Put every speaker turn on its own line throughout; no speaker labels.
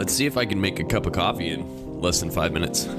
Let's see if I can make a cup of coffee in less than 5 minutes.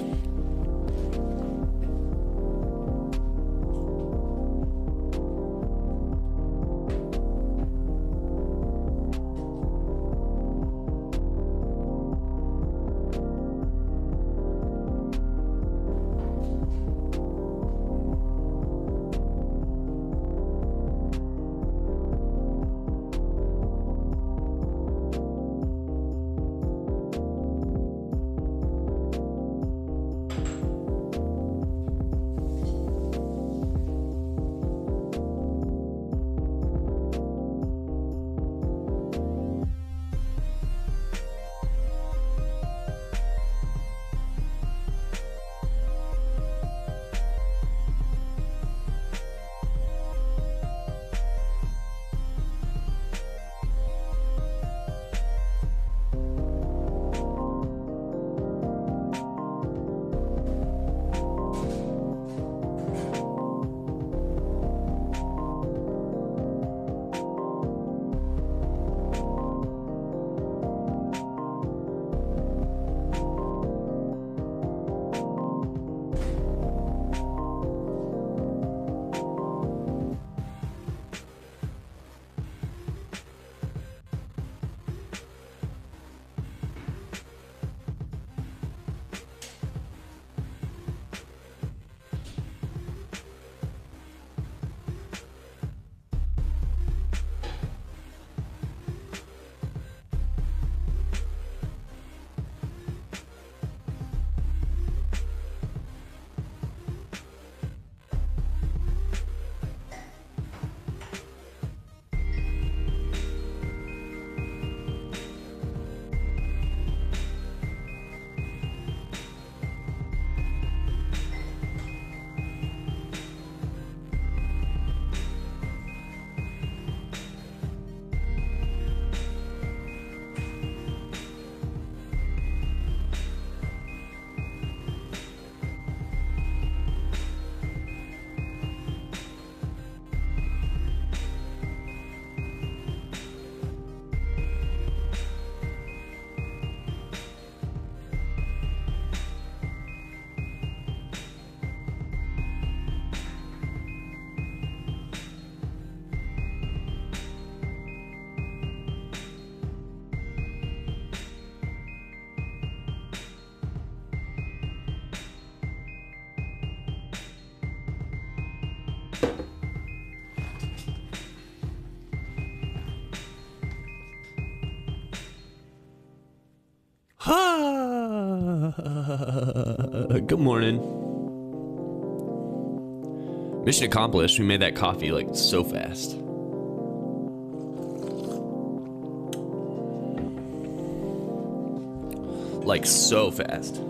Good morning. Mission accomplished. We made that coffee like so fast. Like so fast.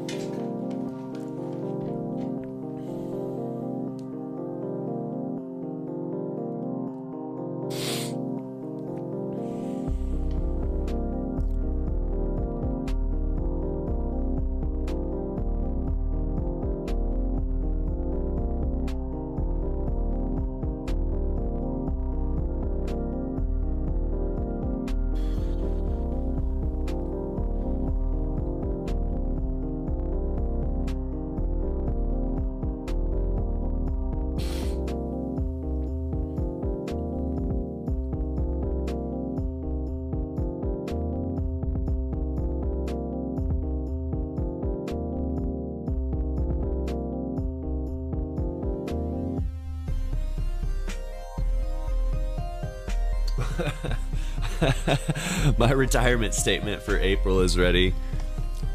My retirement statement for April is ready,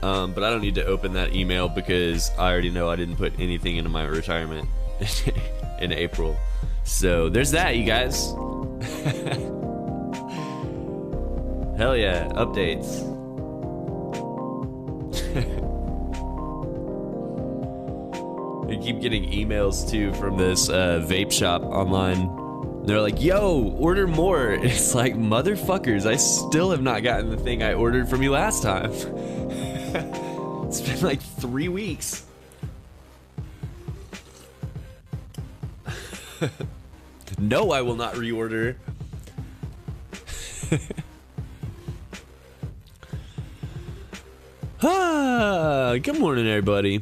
but I don't need to open that email because I already know I didn't put anything into my retirement in April. So there's that, you guys. Hell yeah, updates. I keep getting emails too from this vape shop online. They're like, yo, order more. It's like, motherfuckers, I still have not gotten the thing I ordered from you last time. It's been like 3 weeks. No, I will not reorder. Good morning, everybody.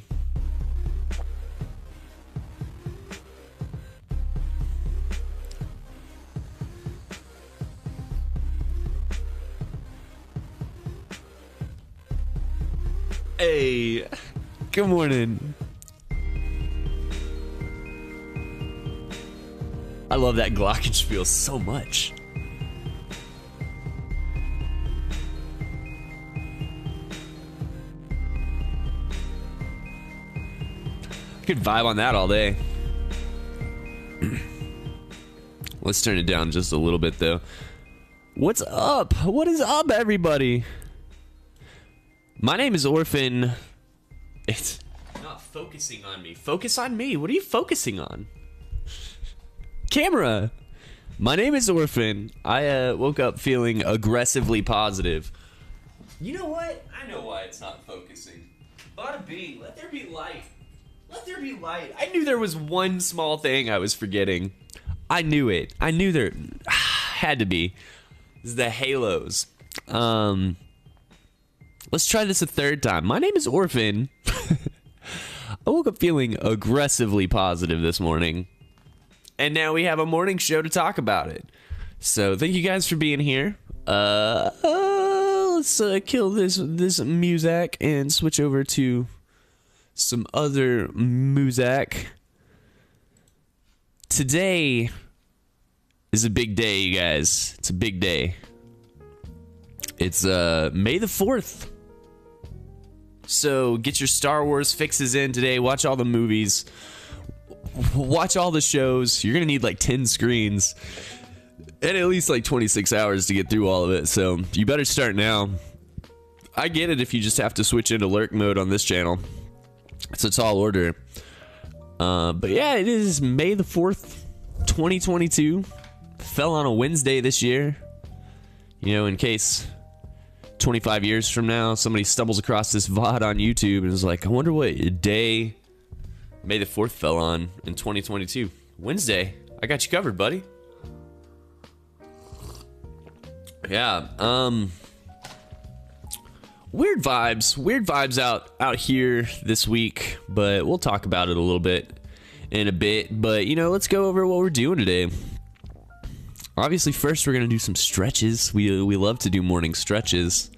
Hey, good morning. I love that glockenspiel so much. I could vibe on that all day. Let's turn it down just a little bit, though. What's up? What is up, everybody? My name is Orphan. It's not focusing on me. Focus on me. What are you focusing on? Camera. My name is Orphan. I woke up feeling aggressively positive. You know what? I know why it's not focusing. Bada bing. Let there be light. Let there be light. I knew there was one small thing I was forgetting. I knew it. I knew there had to be. This is the halos. Let's try this a third time. My name is Orphan. I woke up feeling aggressively positive this morning. And now we have a morning show to talk about it. So thank you guys for being here. Let's kill this music and switch over to some other music. Today is a big day, you guys. It's a big day. It's May the 4th. So get your Star Wars fixes in today. Watch all the movies. Watch all the shows. You're gonna need like 10 screens and at least like 26 hours to get through all of it. So you better start now. I get it if you just have to switch into lurk mode on this channel. It's a tall order. But yeah, it is May the 4th, 2022. Fell on a Wednesday this year. You know, in case 25 years from now somebody stumbles across this VOD on YouTube and is like, I wonder what day May the 4th fell on in 2022. Wednesday. I got you covered, buddy. Yeah, weird vibes out here this week, but we'll talk about it a little bit in a bit. But you know, let's go over what we're doing today. Obviously, first we're gonna do some stretches. We love to do morning stretches,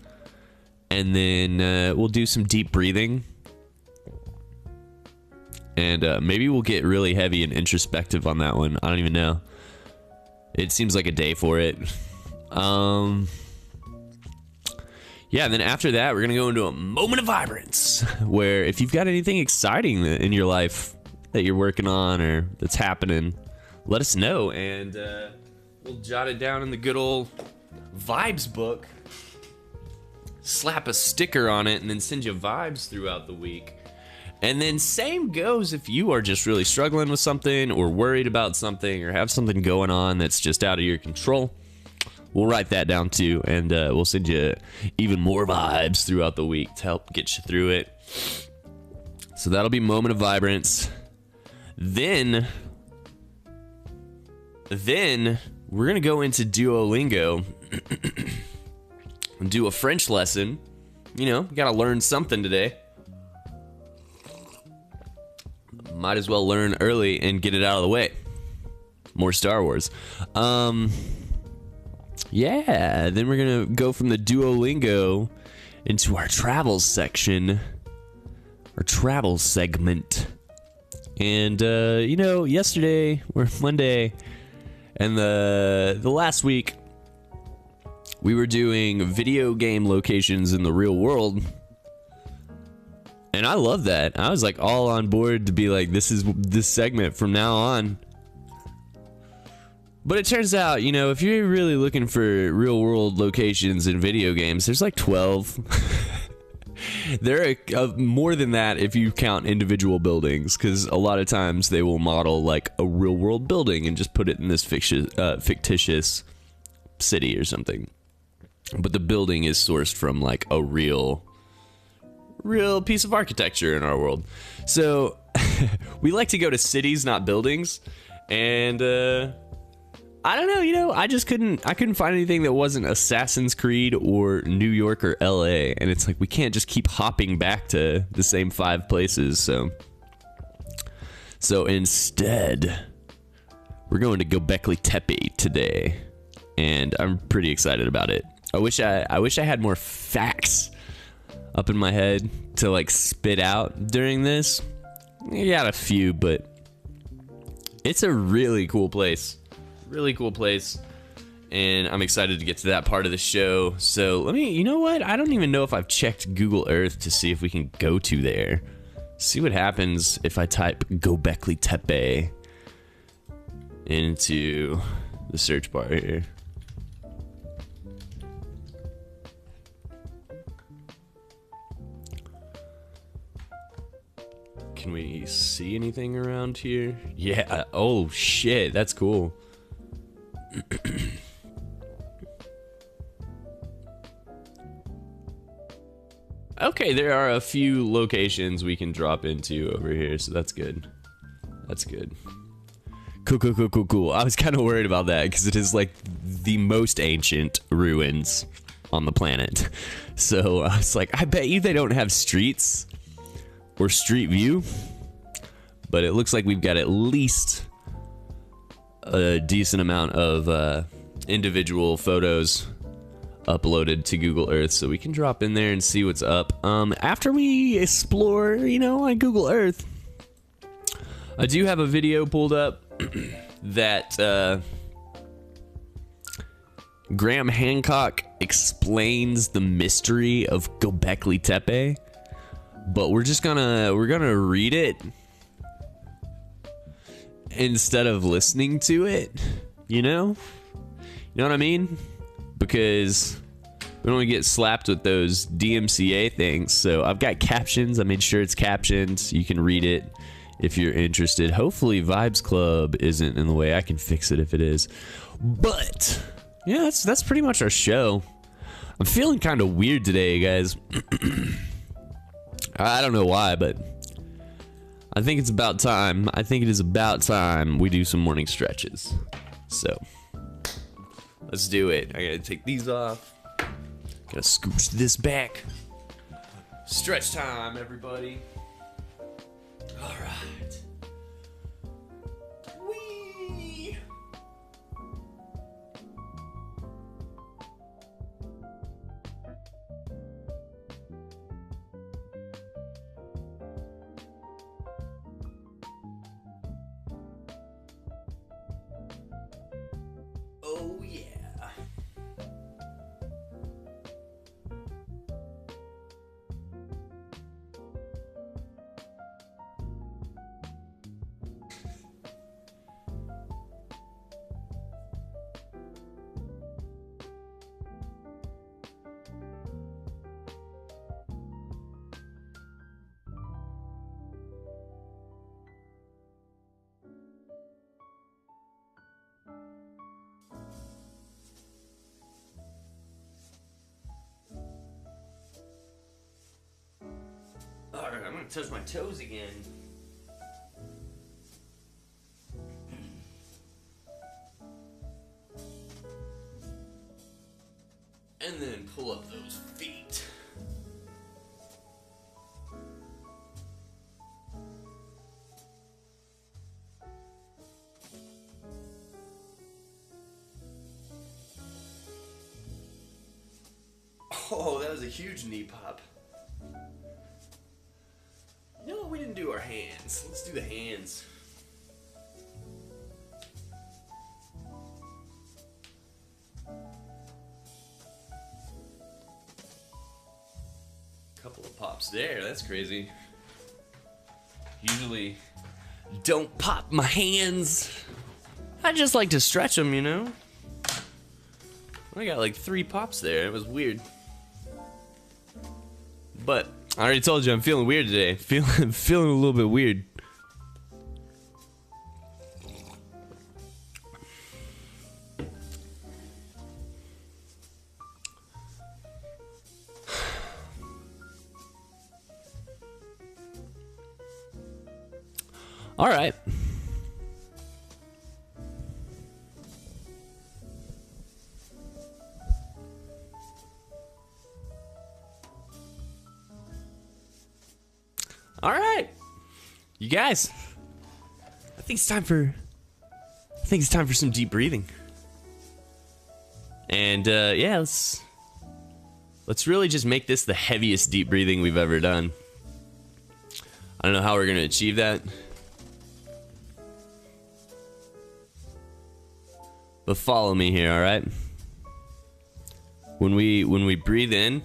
and then we'll do some deep breathing, and maybe we'll get really heavy and introspective on that one. I don't even know. It seems like a day for it. Yeah, and then after that, we're gonna go into a moment of vibrance, where if you've got anything exciting in your life that you're working on or that's happening, let us know, and we'll jot it down in the good old vibes book, slap a sticker on it, and then send you vibes throughout the week. And then same goes if you are just really struggling with something or worried about something or have something going on that's just out of your control. We'll write that down too, and we'll send you even more vibes throughout the week to help get you through it. So that'll be moment of vibrance. Then we're gonna go into Duolingo and do a French lesson. You know, gotta learn something today. Might as well learn early and get it out of the way. More Star Wars. Yeah, then we're gonna go from the Duolingo into our travel section, our travel segment. And you know, yesterday or Monday and the last week we were doing video game locations in the real world. And I love that. I was like all on board to be like, this is this segment from now on. But it turns out, you know, if you're really looking for real world locations in video games, there's like 12. There are more than that if you count individual buildings, because a lot of times they will model like a real world building and just put it in this fictitious city or something. But the building is sourced from like a real piece of architecture in our world. So we like to go to cities, not buildings. And I don't know, you know, I couldn't find anything that wasn't Assassin's Creed or New York or LA, and it's like we can't just keep hopping back to the same 5 places, so instead we're going to Göbekli Tepe today, and I'm pretty excited about it. I wish I had more facts up in my head to like spit out during this. I got a few, but it's a really cool place. Really cool place. And I'm excited to get to that part of the show. So you know what? I don't even know if I've checked Google Earth to see if we can go to there. See what happens if I type Göbekli Tepe into the search bar here. Can we see anything around here? Yeah. Oh, shit. That's cool. Okay, there are a few locations we can drop into over here, so that's good. That's good. Cool. I was kind of worried about that because it is like the most ancient ruins on the planet. So I was like, I bet you they don't have streets or street view, but it looks like we've got at least a decent amount of individual photos uploaded to Google Earth, so we can drop in there and see what's up. After we explore, you know, on Google Earth, I do have a video pulled up that Graham Hancock explains the mystery of Göbekli Tepe, but we're gonna read it instead of listening to it, you know what I mean? Because we don't want to get slapped with those DMCA things. So I've got captions. I made sure it's captioned. You can read it if you're interested. Hopefully Vibes Club isn't in the way. I can fix it if it is. But yeah, that's pretty much our show. I'm feeling kind of weird today, guys. I don't know why, but I think it's about time. I think it is about time we do some morning stretches. So let's do it. I gotta take these off. Gotta scooch this back. Stretch time, everybody. All right. Whee! Oh yeah. Alright, I'm gonna touch my toes again. And then pull up those feet. Oh, that was a huge knee pop. You know what? We didn't do our hands. Let's do the hands. Couple of pops there. That's crazy. Usually don't pop my hands. I just like to stretch them, you know? I got like 3 pops there. It was weird. But I already told you I'm feeling weird today. Feeling a little bit weird. All right. All right, you guys. I think it's time for some deep breathing. And yeah, let's really just make this the heaviest deep breathing we've ever done. I don't know how we're gonna achieve that, but follow me here, all right? When we breathe in,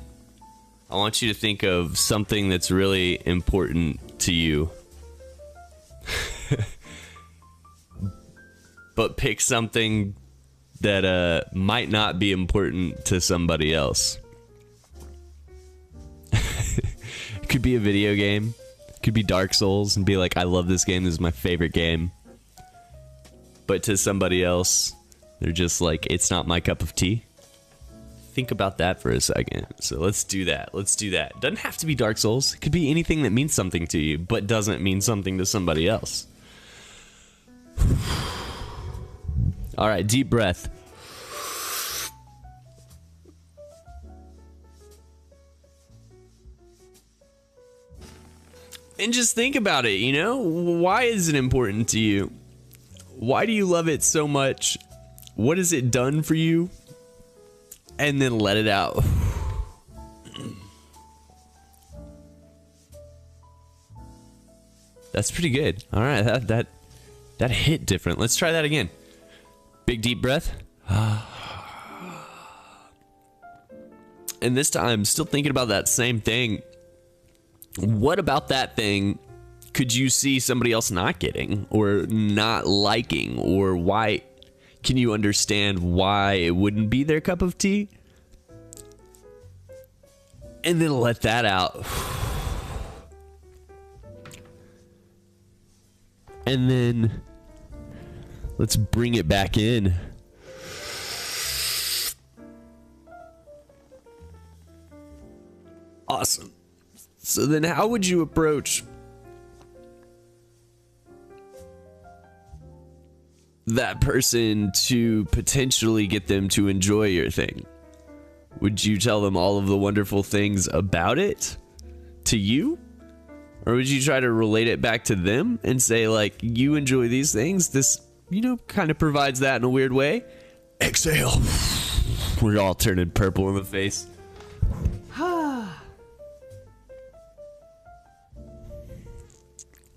I want you to think of something that's really important to you. But pick something that might not be important to somebody else. It could be a video game. It could be Dark Souls and be like, I love this game, this is my favorite game. But to somebody else, they're just like, it's not my cup of tea. Think about that for a second. So let's do that. Let's do that. Doesn't have to be Dark Souls. It could be anything that means something to you, but doesn't mean something to somebody else. All right, deep breath. And just think about it, you know? Why is it important to you? Why do you love it so much? What has it done for you? And then let it out. That's pretty good. All right, that hit different. Let's try that again. Big deep breath. And this time, still thinking about that same thing. What about that thing could you see somebody else not getting or not liking, or why? Can you understand why it wouldn't be their cup of tea? And then let that out. And then let's bring it back in. Awesome. So then how would you approach that person to potentially get them to enjoy your thing? Would you tell them all of the wonderful things about it to you? Or would you try to relate it back to them and say, like, you enjoy these things? This, you know, kind of provides that in a weird way. Exhale. We're all turning purple in the face.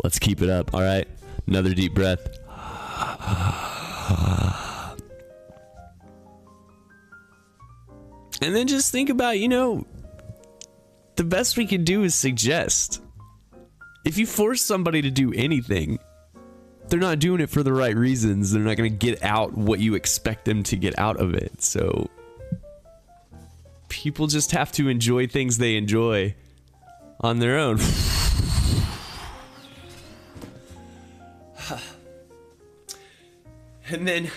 Let's keep it up, all right? Another deep breath. And then just think about, you know, the best we can do is suggest. If you force somebody to do anything, they're not doing it for the right reasons. They're not going to get out what you expect them to get out of it. So people just have to enjoy things they enjoy on their own. And then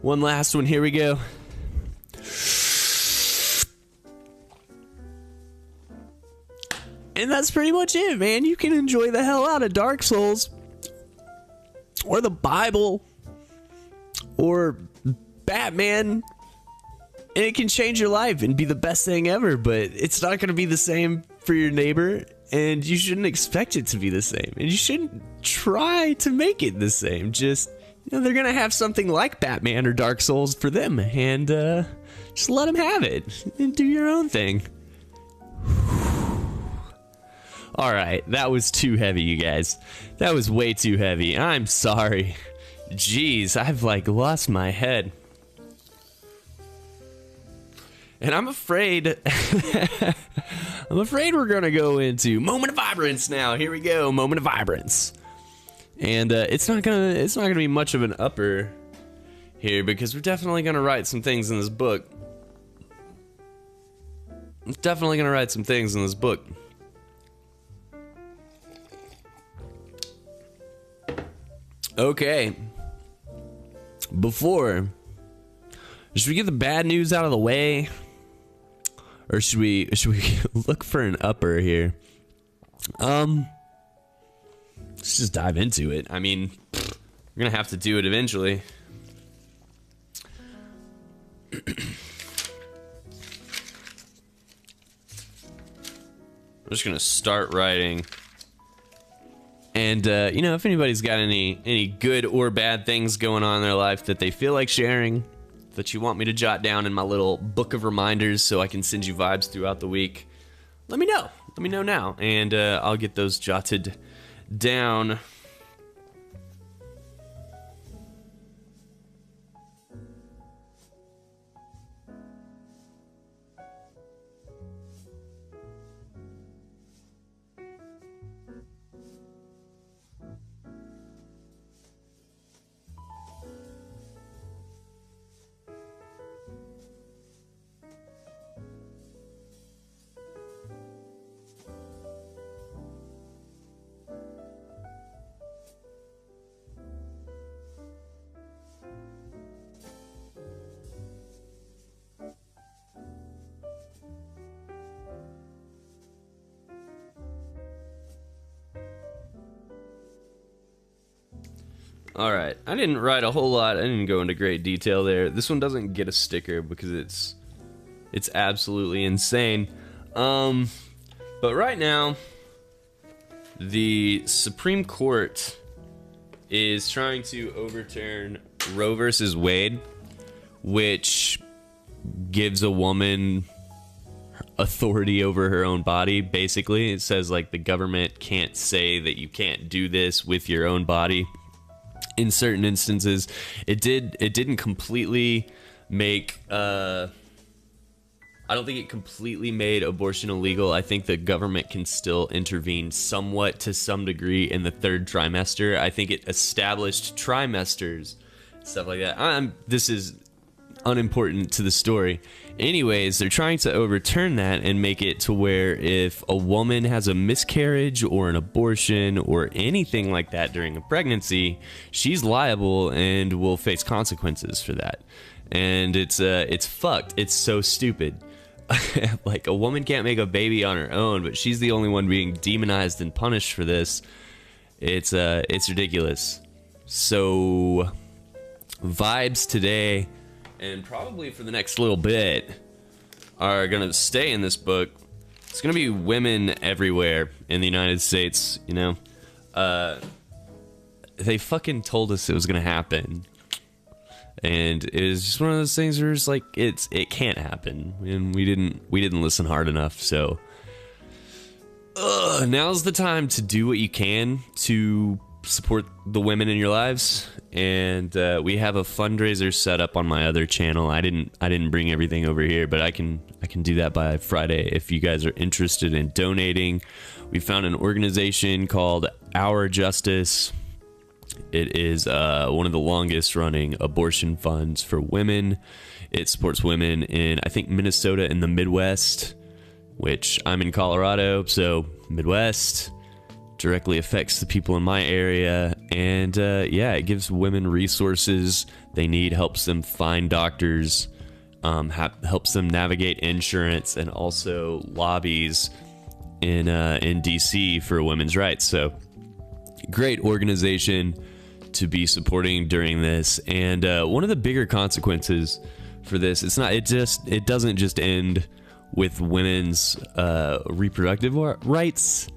one last one. Here we go. And that's pretty much it, man. You can enjoy the hell out of Dark Souls, or the Bible, or Batman, and it can change your life and be the best thing ever, but it's not going to be the same for your neighbor, and you shouldn't expect it to be the same, and you shouldn't try to make it the same. Just, you know, they're going to have something like Batman or Dark Souls for them, and just let them have it and do your own thing. All right, that was too heavy, you guys. That was way too heavy. I'm sorry. Jeez, I've like lost my head. And I'm afraid we're gonna go into moment of vibrance now. Here we go, moment of vibrance. And it's not gonna be much of an upper here, because we're definitely gonna write some things in this book. I'm definitely gonna write some things in this book. Okay. Should we get the bad news out of the way? Or should we look for an upper here? Let's just dive into it. I mean, we're gonna have to do it eventually. I'm just gonna start writing. And you know, if anybody's got any good or bad things going on in their life that they feel like sharing, that you want me to jot down in my little book of reminders so I can send you vibes throughout the week, let me know. Let me know now, and I'll get those jotted down. Alright, I didn't write a whole lot. I didn't go into great detail there. This one doesn't get a sticker because it's absolutely insane. But right now, the Supreme Court is trying to overturn Roe versus Wade, which gives a woman authority over her own body. Basically, it says like the government can't say that you can't do this with your own body. In certain instances, it didn't completely make I don't think it completely made abortion illegal. I think the government can still intervene somewhat to some degree in the third trimester. I think it established trimesters, stuff like that. This is unimportant to the story. Anyways, they're trying to overturn that and make it to where if a woman has a miscarriage or an abortion or anything like that during a pregnancy, she's liable and will face consequences for that. And it's fucked. It's so stupid. Like, a woman can't make a baby on her own, but she's the only one being demonized and punished for this. It's ridiculous. So, vibes today, and probably for the next little bit, are gonna stay in this book. It's gonna be women everywhere in the United States, you know. They fucking told us it was gonna happen, and it was just one of those things where it's like it can't happen, and we didn't listen hard enough. So now's the time to do what you can to support the women in your lives. And we have a fundraiser set up on my other channel. I didn't bring everything over here, but I can do that by Friday if you guys are interested in donating. We found an organization called Our Justice. It is one of the longest running abortion funds for women. It supports women in, I think, Minnesota and the Midwest, which I'm in Colorado, so Midwest directly affects the people in my area. And yeah, it gives women resources they need, helps them find doctors, helps them navigate insurance, and also lobbies in DC for women's rights. So great organization to be supporting during this. And one of the bigger consequences for this, it doesn't just end with women's reproductive rights.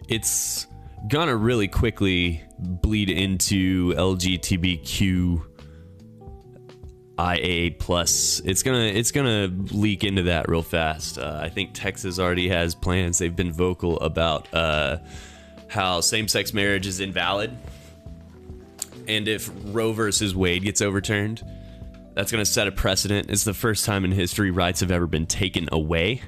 It's gonna really quickly bleed into LGBTQ IA plus. It's gonna leak into that real fast. I think Texas already has plans. They've been vocal about how same-sex marriage is invalid, and if Roe versus Wade gets overturned, that's gonna set a precedent. It's the first time in history rights have ever been taken away.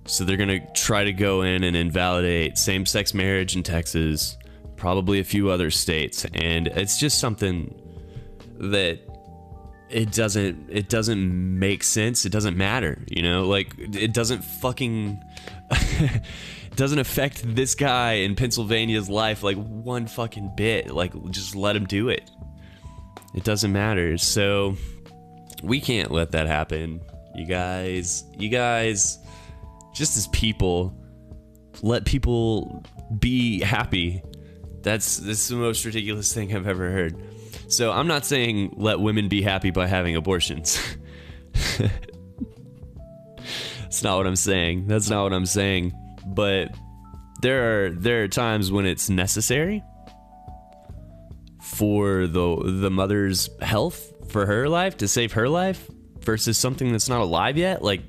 So they're going to try to go in and invalidate same-sex marriage in Texas, probably a few other states. And it's just something that it doesn't make sense. It doesn't matter, you know? Like, it doesn't fucking... it doesn't affect this guy in Pennsylvania's life like one fucking bit. Like, just let him do it. It doesn't matter. So we can't let that happen. You guys... Just as people, let people be happy. This is the most ridiculous thing I've ever heard. So I'm not saying let women be happy by having abortions. That's not what I'm saying. That's not what I'm saying. but there are times when it's necessary for the mother's health, for her life, to save her life, versus something that's not alive yet. Like,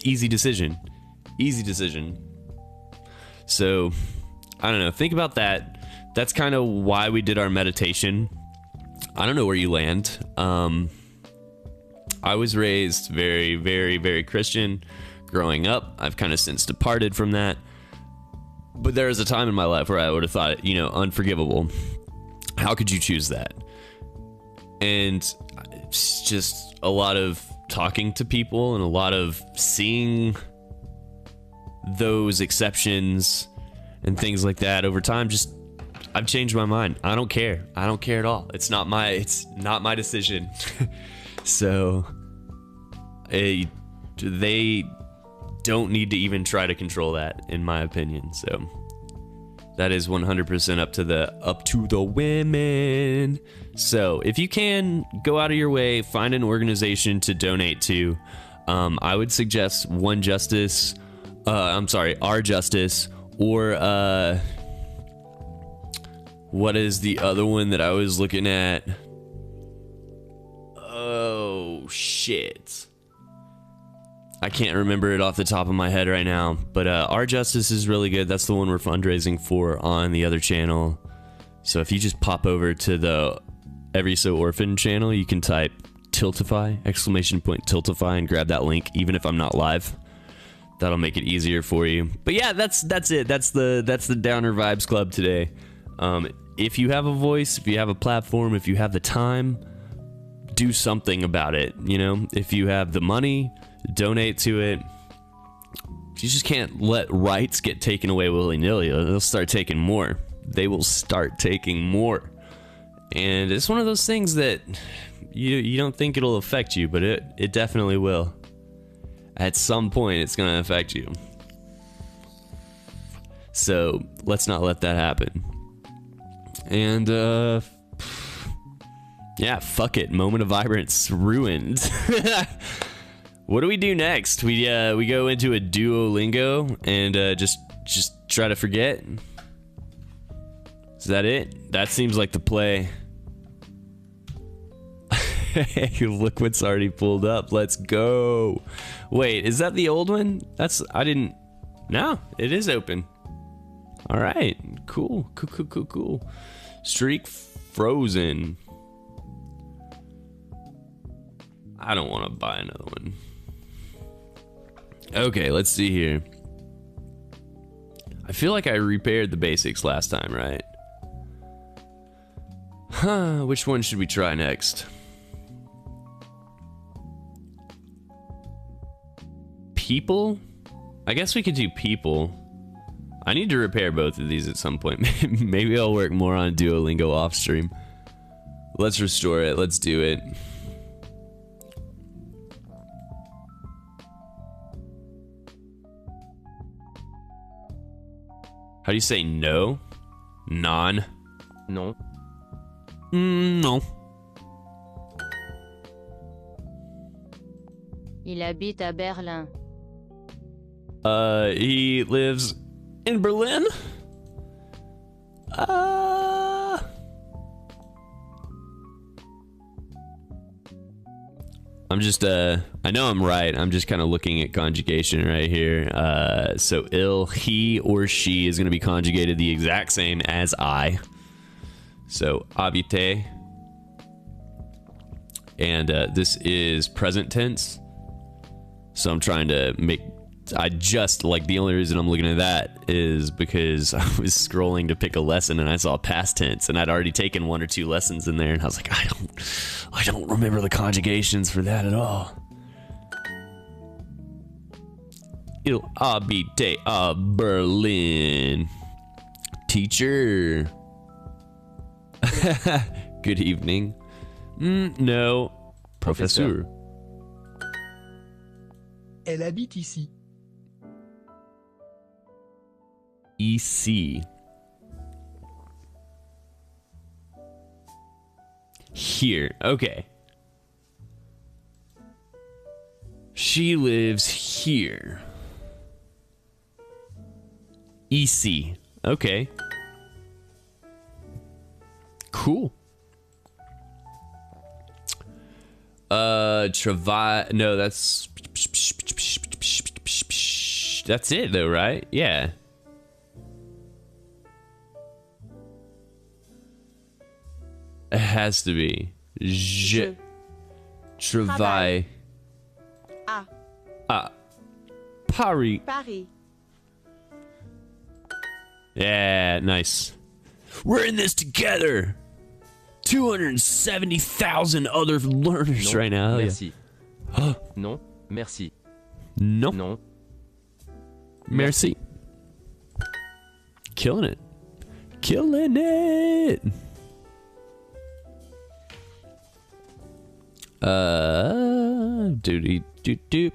easy decision. So I don't know, think about that. That's kind of why we did our meditation. I don't know where you land. I was raised very, very, very Christian growing up. I've kind of since departed from that. But there was a time in my life where I would have thought, you know, unforgivable. How could you choose that? And it's just a lot of talking to people and a lot of seeing those exceptions and things like that over time. Just, I've changed my mind. I don't care at all. It's not my decision. So they don't need to even try to control that, in my opinion. So that is 100% up to the women. So if you can, go out of your way, find an organization to donate to. I would suggest Our Justice, or what is the other one that I was looking at? Oh shit, I can't remember it off the top of my head right now, but Our Justice is really good. That's the one we're fundraising for on the other channel. So if you just pop over to the Every So Orphan channel, you can type Tiltify, ! Tiltify, and grab that link, even if I'm not live. That'll make it easier for you. But yeah, that's it. That's the Downer Vibes Club today. If you have a voice, if you have a platform, if you have the time, do something about it. You know, if you have the money, donate to it. You just can't let rights get taken away willy-nilly. They'll start taking more. They will start taking more. And it's one of those things that you don't think it'll affect you, but it definitely will. At some point, it's going to affect you. So let's not let that happen. And yeah, fuck it. Moment of vibrance ruined. What do we do next? We go into a Duolingo and just try to forget. Is that it? That seems like the play. Look what's already pulled up. Let's go. Wait, is that the old one? No, it is open. All right, cool. Streak frozen. I don't want to buy another one. Okay, let's see here. I feel like I repaired the basics last time, right? Huh, which one should we try next? People? I guess we could do people. I need to repair both of these at some point. Maybe I'll work more on Duolingo off stream. Let's restore it. Let's do it. How do you say no? Non?
Non.
No.
Il habite à Berlin.
He lives in Berlin? I'm just, I know I'm right. I'm just kind of looking at conjugation right here. So he or she is going to be conjugated the exact same as I. So habite. And this is present tense. So I'm trying to make, the only reason I'm looking at that is because I was scrolling to pick a lesson and I saw past tense and I'd already taken 1 or 2 lessons in there and I was like, I don't remember the conjugations for that at all. Il habite à Berlin. Teacher. Good evening. No. Professeur.
Elle habite ici.
Ici. Here. Okay. She lives here. EC. Okay. Cool. No, that's it though, right? Yeah. It has to be. Je travaille à Paris.
Paris.
Yeah, nice. We're in this together. 270,000 other learners
Non,
right now.
merci. Non, merci.
No.
Non,
Merci. Killing it. Killing it. Doody doot doot.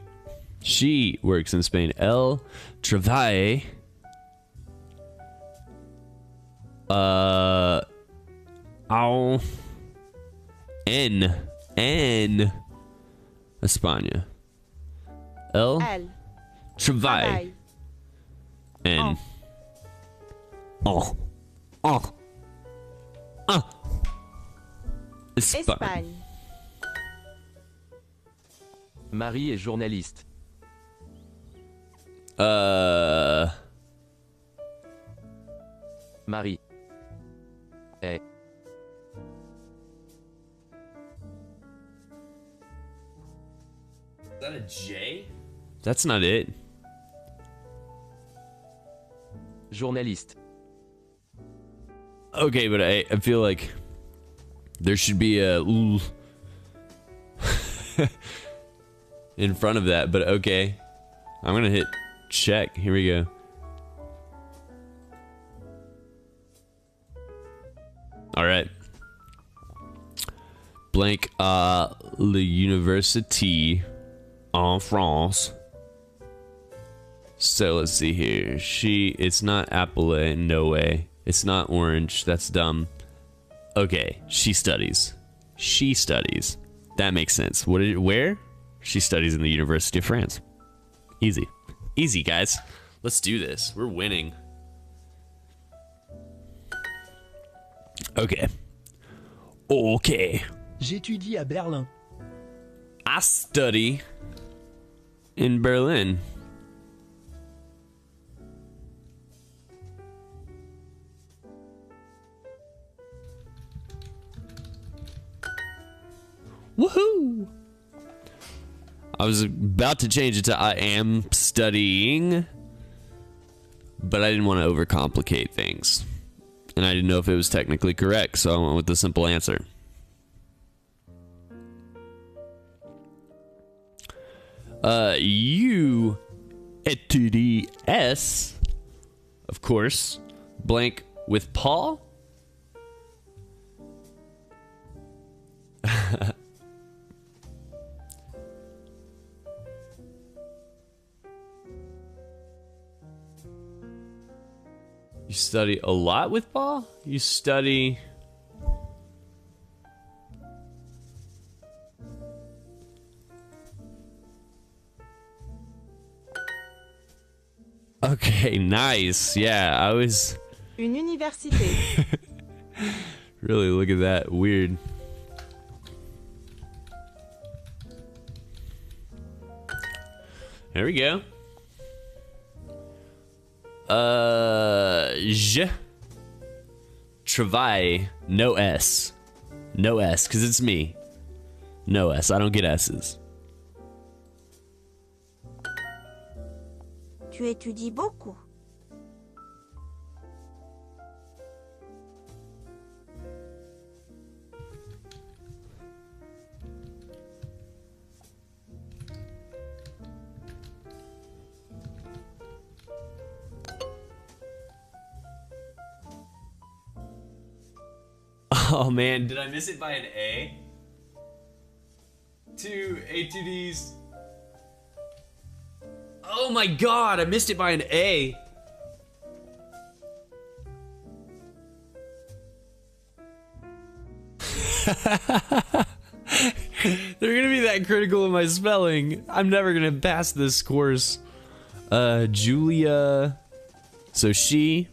She works in Spain. Elle travaille. En España. Elle travaille. En. Espagne.
Espagne.
Marie est journaliste. Marie est
Is that a J? That's not it.
journaliste.
Okay, but I feel like there should be a ooh in front of that, but okay. I'm gonna hit check. Here we go. Alright. Blank l'université en France. So let's see here. It's not apple, no way. It's not orange, that's dumb. Okay, she studies. She studies. That makes sense. Where? She studies in the University of France. Easy. Easy, guys. Let's do this. We're winning. Okay. Okay.
J'étudie à Berlin.
I study in Berlin. Woohoo! I was about to change it to I am studying, but I didn't want to overcomplicate things. And I didn't know if it was technically correct, so I went with the simple answer. You étudies, of course, blank with Paul. You study a lot with Paul? You study... Okay, nice. Yeah, I was...
Une université.
Really, look at that. Weird. There we go. Je travaille. No S. No S, because it's me. No S. I don't get S's.
Tu étudies beaucoup.
Oh man, did I miss it by an A? Two A2Ds. Oh my god, I missed it by an A. They're gonna be that critical of my spelling. I'm never gonna pass this course. Julia So she's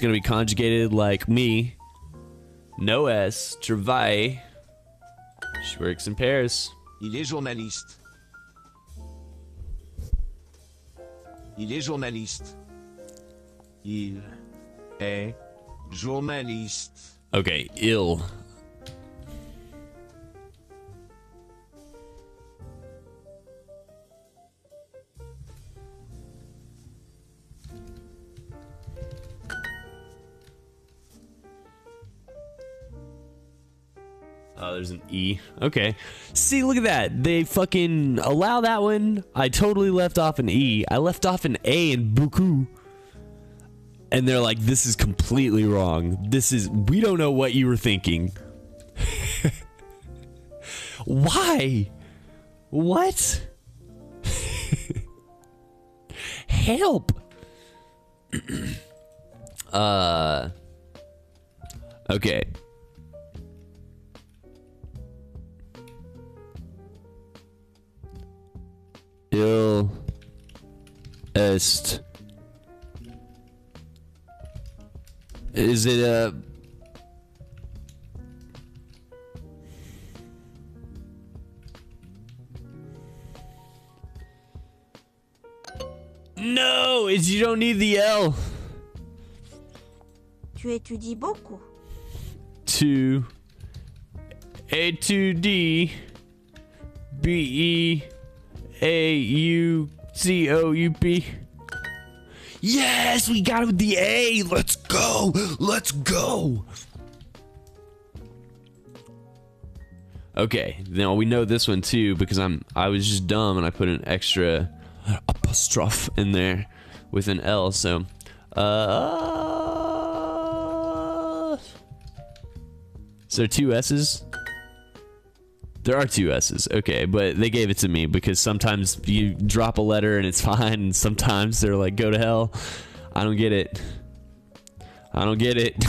gonna be conjugated like me. No S. Travaille. She works in Paris.
Il est journaliste. Il est journaliste. Il est journaliste.
Okay, ill. Oh, there's an E. Okay. See, look at that. They fucking allow that one. I totally left off an E. I left off an A in beaucoup. And they're like, this is completely wrong. We don't know what you were thinking. Why? What? Help. Okay. Il est. Is it a? No, you don't need the L.
Tu étudies beaucoup.
To A to D B E A U C O U P. Yes, we got it with the A. Let's go. Let's go. Okay, now we know this one too because I was just dumb and I put an extra apostrophe in there with an L. So, is there two S's? There are two S's, okay, but they gave it to me because sometimes you drop a letter and it's fine, and sometimes they're like, go to hell. I don't get it. I don't get it.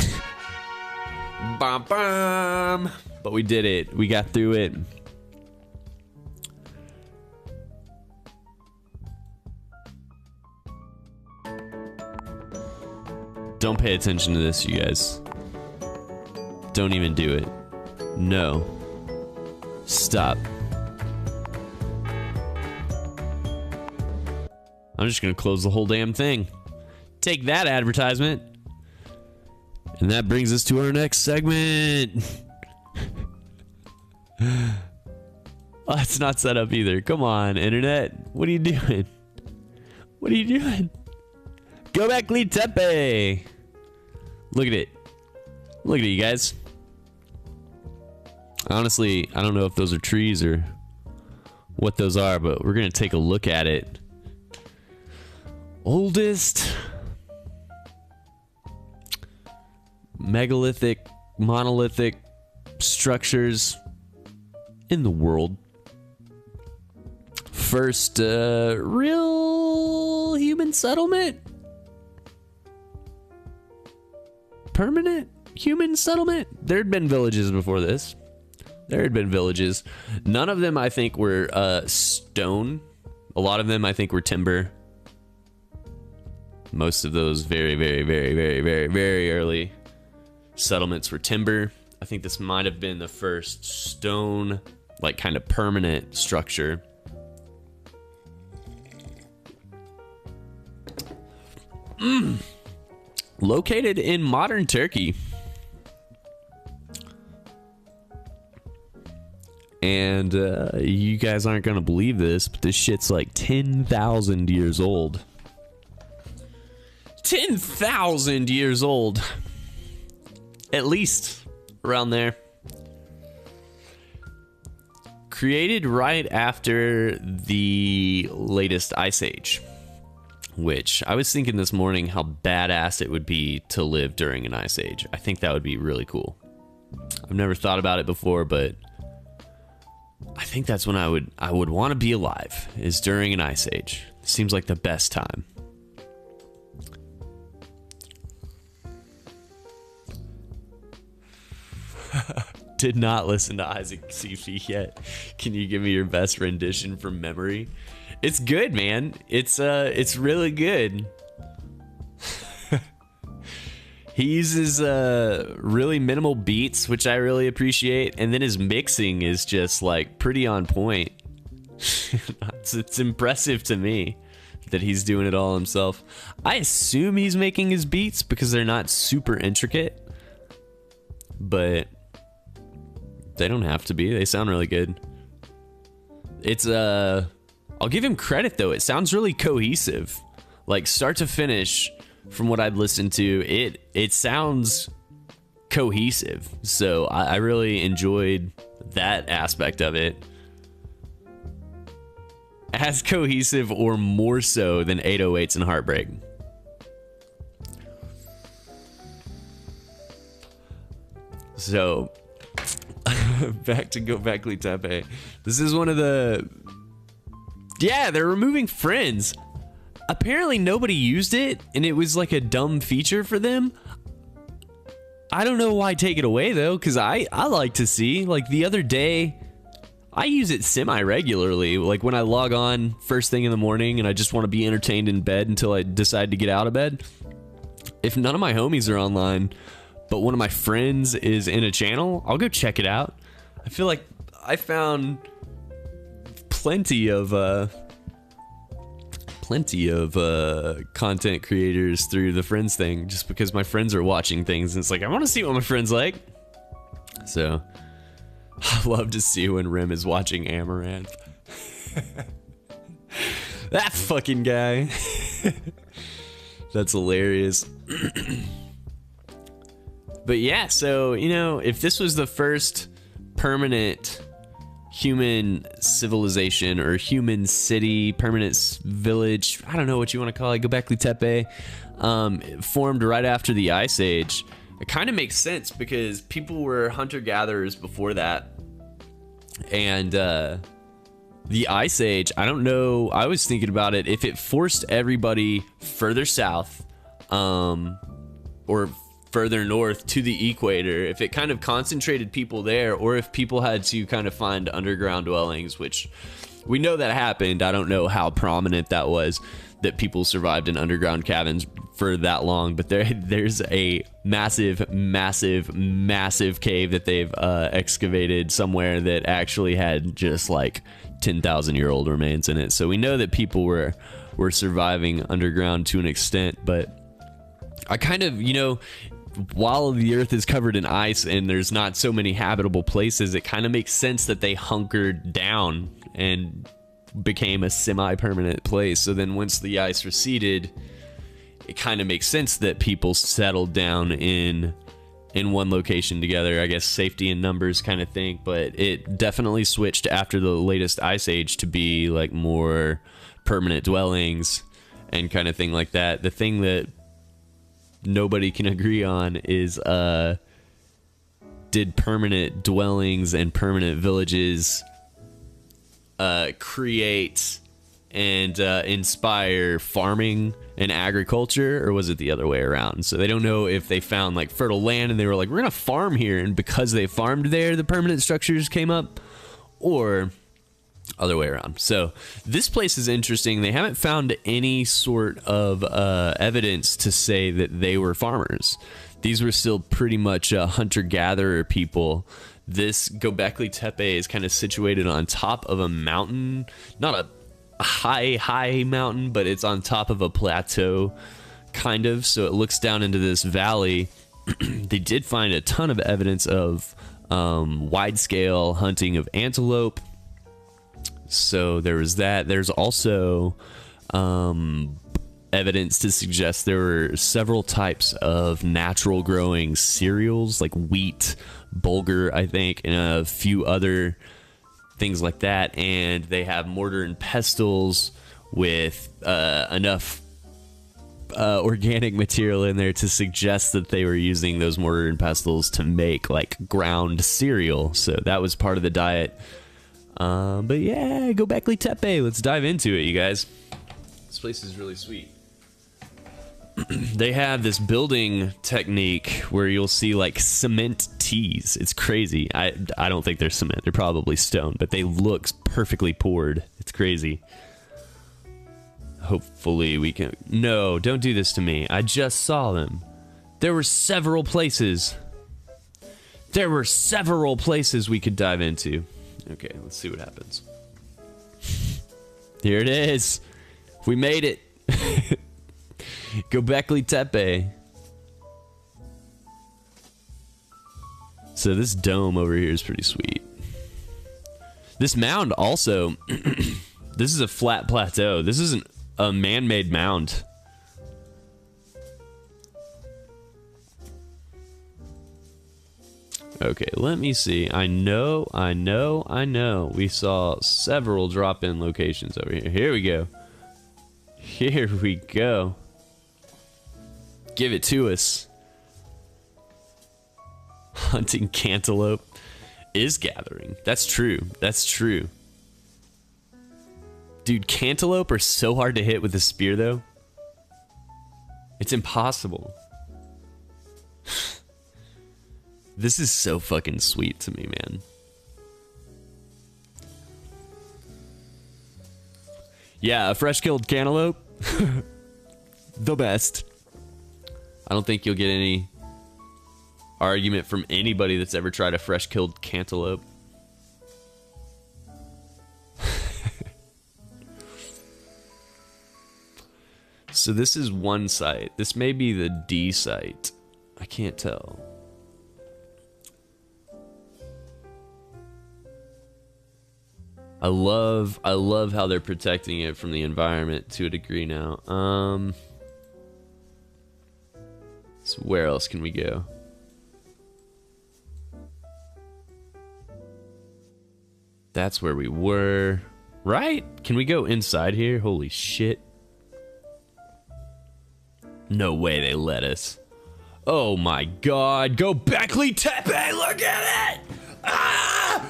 Bum, bum. But we did it. We got through it. Don't pay attention to this, you guys. Don't even do it. No. Stop. I'm just gonna close the whole damn thing. Take that, advertisement. And that brings us to our next segment. Oh, it's not set up either. Come on, internet. What are you doing? What are you doing? Gobekli Tepe. Look at it. Look at it, you guys. Honestly, I don't know if those are trees or what those are, but we're gonna take a look at it. Oldest megalithic, monolithic structures in the world. First real human settlement? Permanent human settlement? There had been villages before this. There had been villages. None of them, I think, were stone. A lot of them, I think, were timber. Most of those very, very, very, very, very, very early settlements were timber. I think this might have been the first stone, like, kind of permanent structure. Located in modern Turkey. And you guys aren't gonna believe this, but this shit's like 10,000 years old. 10,000 years old. At least around there. Created right after the latest ice age. Which I was thinking this morning how badass it would be to live during an ice age. I think that would be really cool. I've never thought about it before, but I think that's when I would want to be alive, is during an ice age. Seems like the best time. Did not listen to Isaac Seafy yet. Can you give me your best rendition from memory? It's good, man. It's really good. He uses really minimal beats, which I really appreciate, and then his mixing is just like pretty on point. It's impressive to me that he's doing it all himself. I assume he's making his beats because they're not super intricate, but they don't have to be. They sound really good. It's I'll give him credit though. It sounds really cohesive, like start to finish. From what I've listened to, it sounds cohesive. So I really enjoyed that aspect of it. As cohesive or more so than 808s and Heartbreak. So back to Göbekli Tepe. This is one of the... Yeah, they're removing friends. Apparently nobody used it, and it was like a dumb feature for them. I don't know why take it away, though, because I like to see. Like, the other day, I use it semi-regularly. Like, when I log on first thing in the morning and I just want to be entertained in bed until I decide to get out of bed. If none of my homies are online, but one of my friends is in a channel, I'll go check it out. I feel like I found plenty of content creators through the friends thing, just because my friends are watching things and it's like I want to see what my friends like. So I love to see when Rim is watching Amaranth. That fucking guy. That's hilarious. But yeah, so you know, if this was the first permanent human civilization or human city, permanent village, I don't know what you want to call it, Göbekli Tepe, formed right after the Ice Age, it kind of makes sense because people were hunter-gatherers before that. And the Ice Age, I don't know, I was thinking about it, if it forced everybody further south or further north to the equator, if it kind of concentrated people there, or if people had to kind of find underground dwellings, which we know that happened. I don't know how prominent that was, that people survived in underground cabins for that long, but there's a massive cave that they've excavated somewhere that actually had just like 10,000-year-old remains in it. So we know that people were surviving underground to an extent, but I kind of, you know, while the earth is covered in ice and there's not so many habitable places, it kind of makes sense that they hunkered down and became a semi-permanent place. So then once the ice receded, it kind of makes sense that people settled down in one location together. I guess safety in numbers kind of thing, but it definitely switched after the latest ice age to be like more permanent dwellings and kind of thing like that. The thing that nobody can agree on is did permanent dwellings and permanent villages create and inspire farming and agriculture, or was it the other way around? So they don't know if they found like fertile land and they were like, we're gonna farm here, and because they farmed there the permanent structures came up, or other way around. So this place is interesting. They haven't found any sort of evidence to say that they were farmers. These were still pretty much hunter-gatherer people. This Göbekli Tepe is kind of situated on top of a mountain, not a high mountain, but it's on top of a plateau kind of, so it looks down into this valley. They did find a ton of evidence of wide-scale hunting of antelope. So there was that. There's also evidence to suggest there were several types of natural growing cereals like wheat, bulgur, I think, and a few other things like that. And they have mortar and pestles with enough organic material in there to suggest that they were using those mortar and pestles to make like ground cereal. So that was part of the diet. But yeah, Göbekli Tepe. Let's dive into it, you guys. This place is really sweet. They have this building technique where you'll see like cement tees. It's crazy. I don't think they're cement. They're probably stone, but they look perfectly poured. It's crazy. Hopefully we can... No, don't do this to me. I just saw them. There were several places. There were several places we could dive into. Okay, let's see what happens. Here it is. We made it. Göbekli Tepe. So this dome over here is pretty sweet. This mound also, this is a flat plateau. This isn't a man-made mound. Okay, let me see. I know. We saw several drop-in locations over here. Here we go. Here we go. Give it to us. Hunting cantaloupe is gathering. That's true. That's true. Dude, cantaloupe are so hard to hit with a spear, though. It's impossible. This is so fucking sweet to me, man. Yeah, a fresh killed cantaloupe. The best. I don't think you'll get any argument from anybody that's ever tried a fresh killed cantaloupe. So this is one site. This may be the D site. I can't tell. I love how they're protecting it from the environment to a degree now. So where else can we go? That's where we were, right? Can we go inside here? Holy shit. No way they let us. Oh my god, Göbekli Tepe, look at it! Ah!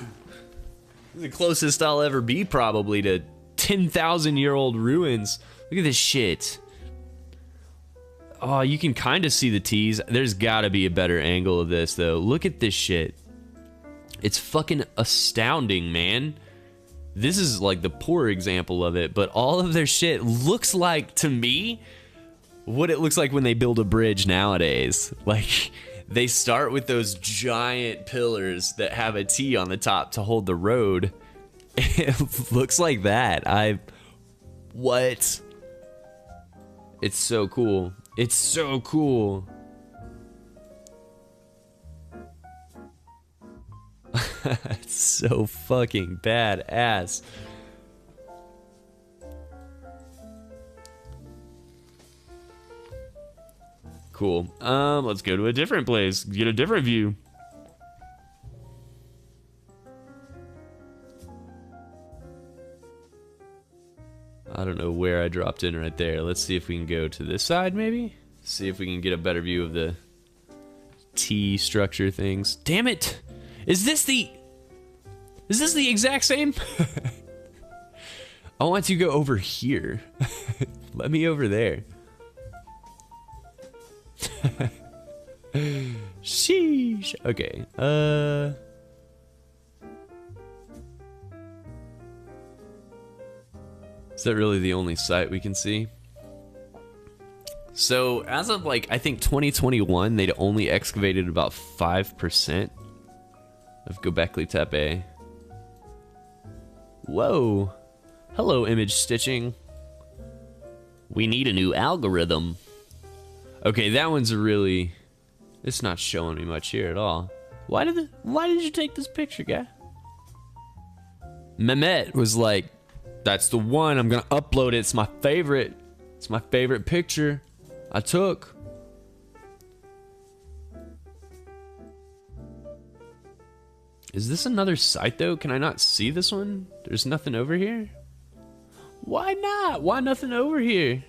The closest I'll ever be probably to 10,000-year-old ruins. Look at this shit. Oh, you can kind of see the T's. There's gotta be a better angle of this, though. Look at this shit. It's fucking astounding, man. This is like the poor example of it, but all of their shit looks like, to me, what it looks like when they build a bridge nowadays. Like, they start with those giant pillars that have a T on the top to hold the road. It looks like that. What? It's so cool. It's so cool. It's so fucking badass. Cool. Let's go to a different place. Get a different view. I don't know where I dropped in right there. Let's see if we can go to this side, maybe? See if we can get a better view of the T structure things. Damn it! Is this the exact same? I want to go over here. Let me over there. Sheesh. Okay. Is that really the only site we can see? So, as of like, I think 2021, they'd only excavated about 5% of Göbekli Tepe. Whoa. Hello, image stitching. We need a new algorithm. Okay, that one's a really... It's not showing me much here at all. Why did you take this picture, guy? Mehmet was like, that's the one, I'm gonna upload it, it's my favorite. It's my favorite picture I took. Is this another site though? Can I not see this one? There's nothing over here? Why not? Why nothing over here?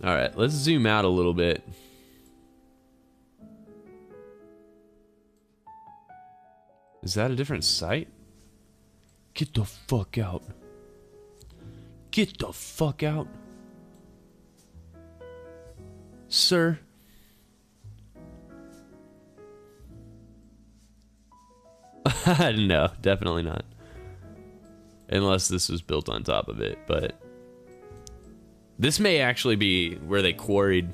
Alright, let's zoom out a little bit. Is that a different site? Get the fuck out. Get the fuck out. Sir. No, definitely not. Unless this was built on top of it, but... This may actually be where they quarried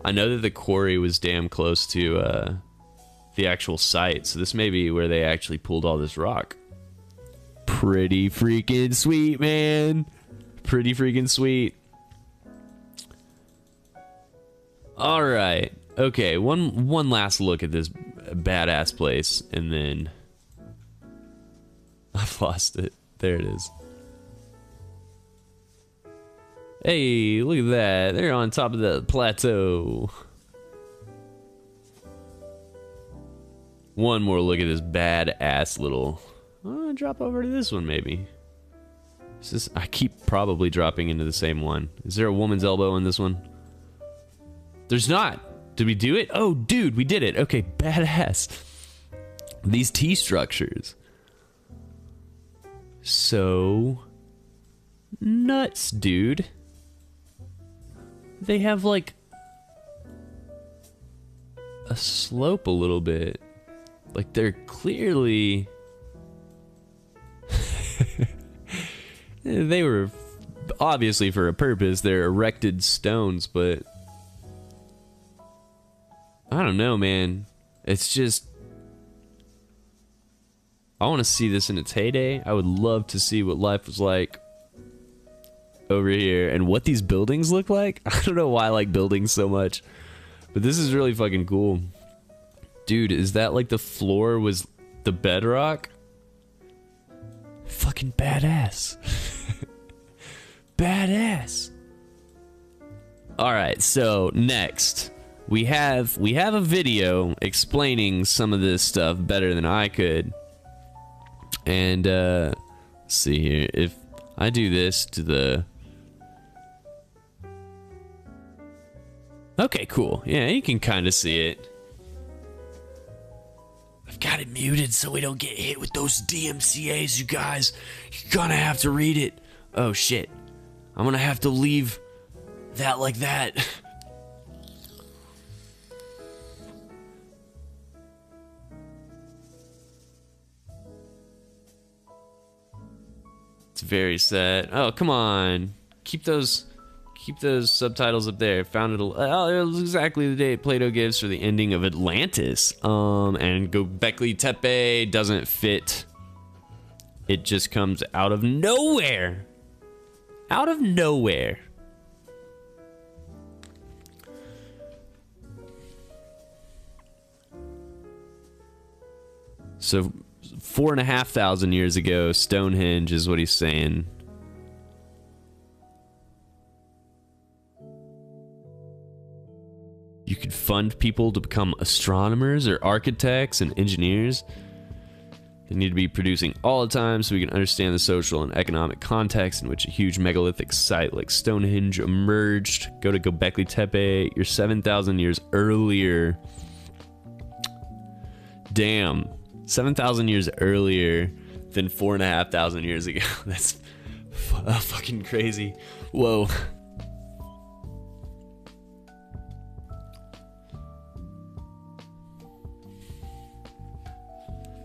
I know that the quarry was damn close to the actual site, so this may be where they actually pulled all this rock. Pretty freaking sweet, man. Pretty freaking sweet. All right. Okay, one last look at this badass place, and then I've lost it. There it is. Hey, look at that. They're on top of the plateau. One more look at this badass little... I'll drop over to this one, maybe. I keep probably dropping into the same one. Is there a woman's elbow in this one? There's not. Did we do it? Oh, dude, we did it. Okay, badass. These T structures. So nuts, dude. They have like a slope a little bit. Like they're clearly... They were obviously for a purpose. They're erected stones, but I don't know, man. It's just, I want to see this in its heyday. I would love to see what life was like over here and what these buildings look like. I don't know why I like buildings so much, but this is really fucking cool. Dude, is that like the floor was the bedrock? Fucking badass. Badass. All right, so next we have a video explaining some of this stuff better than I could. And let's see here. If I do this to the... Okay, cool. Yeah, you can kind of see it. I've got it muted so we don't get hit with those DMCAs, you guys. You're gonna have to read it. Oh, shit. I'm gonna have to leave that like that. It's very sad. Oh, come on. Keep those subtitles up there. Founded it was exactly the date Plato gives for the ending of Atlantis. And Göbekli Tepe doesn't fit. It just comes out of nowhere. Out of nowhere. So 4,500 years ago, Stonehenge is what he's saying. You could fund people to become astronomers or architects and engineers. They need to be producing all the time so we can understand the social and economic context in which a huge megalithic site like Stonehenge emerged. Go to Göbekli Tepe. You're 7,000 years earlier. Damn. 7,000 years earlier than 4,500 years ago. That's fucking crazy. Whoa.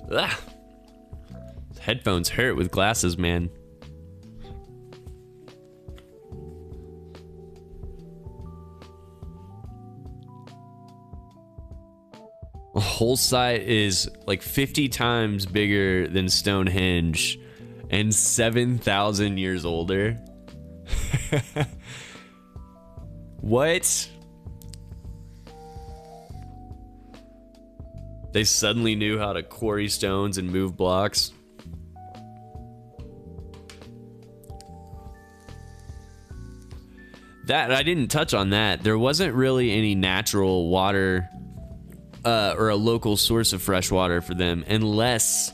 Ah. Headphones hurt with glasses, man. The whole site is like 50 times bigger than Stonehenge and 7,000 years older. What? They suddenly knew how to quarry stones and move blocks. That I didn't touch on that. There wasn't really any natural water or a local source of fresh water for them unless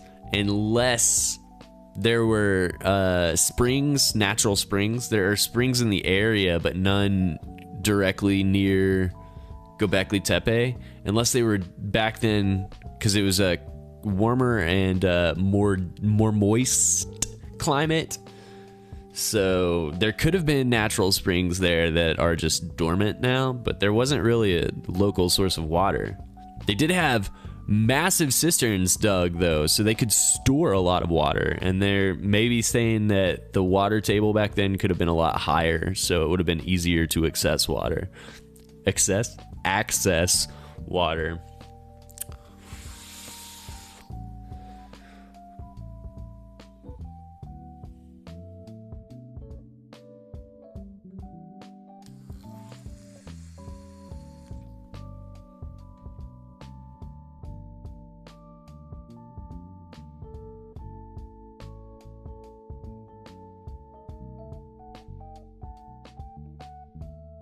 there were springs, natural springs. There are springs in the area, but none directly near Göbekli Tepe, unless they were back then, because it was a warmer and more moist climate. So there could have been natural springs there that are just dormant now, but there wasn't really a local source of water. They did have massive cisterns dug, though, so they could store a lot of water, and they're maybe saying that the water table back then could have been a lot higher, so it would have been easier to access water. access water.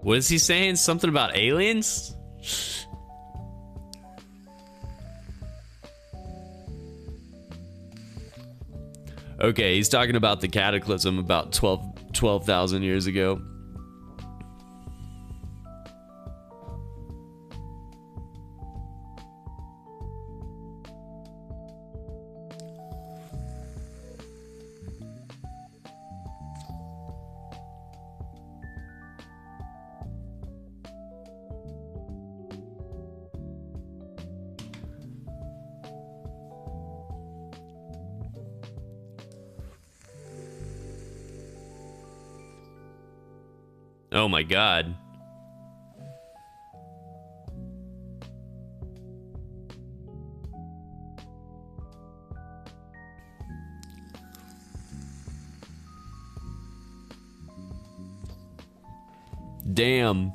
What is he saying? Something about aliens? Okay, he's talking about the cataclysm about 12,000 years ago. Oh my god. Damn.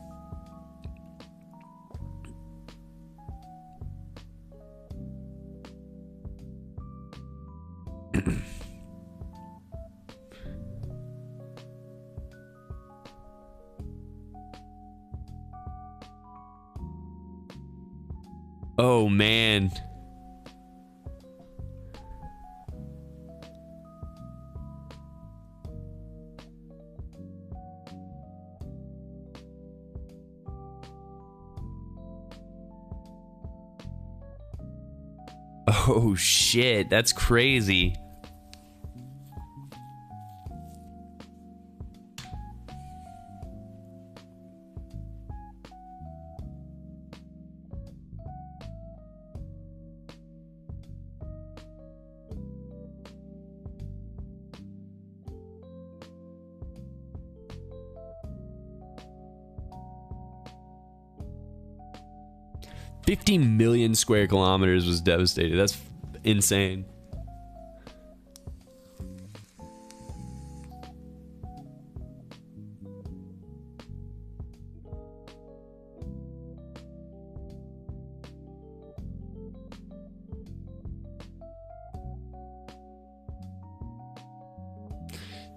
Oh man. Oh shit, that's crazy. $50 million square kilometers was devastated. That's insane.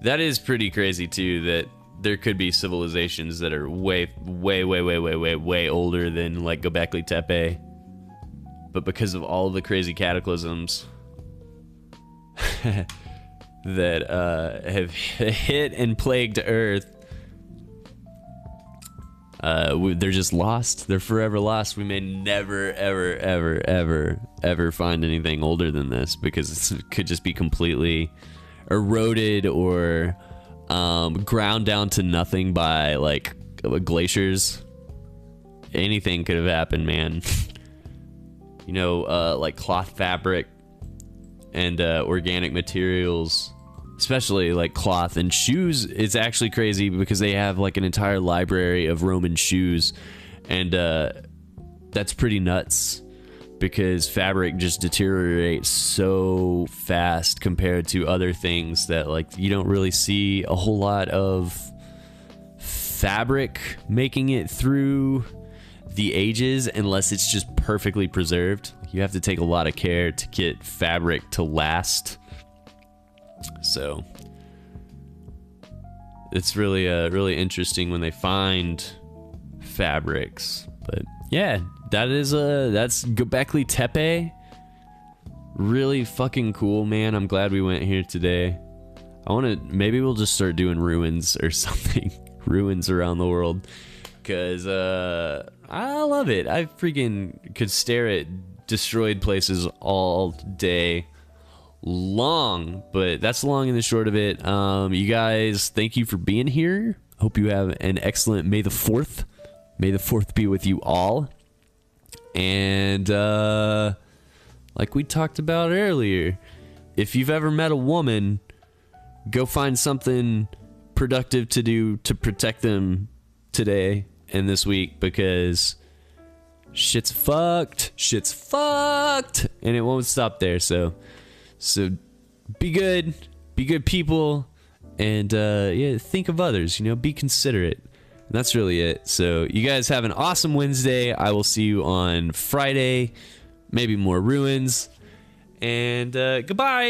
That is pretty crazy too, that there could be civilizations that are way older than like Göbekli Tepe, but because of all the crazy cataclysms that have hit and plagued Earth, they're just lost. They're forever lost. We may never, ever find anything older than this, because it could just be completely eroded or ground down to nothing by like glaciers. Anything could have happened, man. You know, like cloth fabric and organic materials, especially like cloth and shoes. It's actually crazy because they have like an entire library of Roman shoes, and that's pretty nuts, because fabric just deteriorates so fast compared to other things that like you don't really see a whole lot of fabric making it through the ages unless it's just perfectly preserved. You have to take a lot of care to get fabric to last. So it's really interesting when they find fabrics. But yeah, that's Göbekli Tepe. Really fucking cool, man. I'm glad we went here today. Maybe we'll just start doing ruins or something. Ruins around the world, because I love it. I freaking could stare at destroyed places all day long. But that's the long and the short of it. You guys, thank you for being here. Hope you have an excellent May the 4th. May the 4th be with you all. And like we talked about earlier, if you've ever met a woman, go find something productive to do to protect them today and this week, because shit's fucked. Shit's fucked. And it won't stop there. So be good. Be good people. And yeah, think of others. You know, be considerate. And that's really it. So you guys have an awesome Wednesday. I will see you on Friday. Maybe more ruins. And goodbye.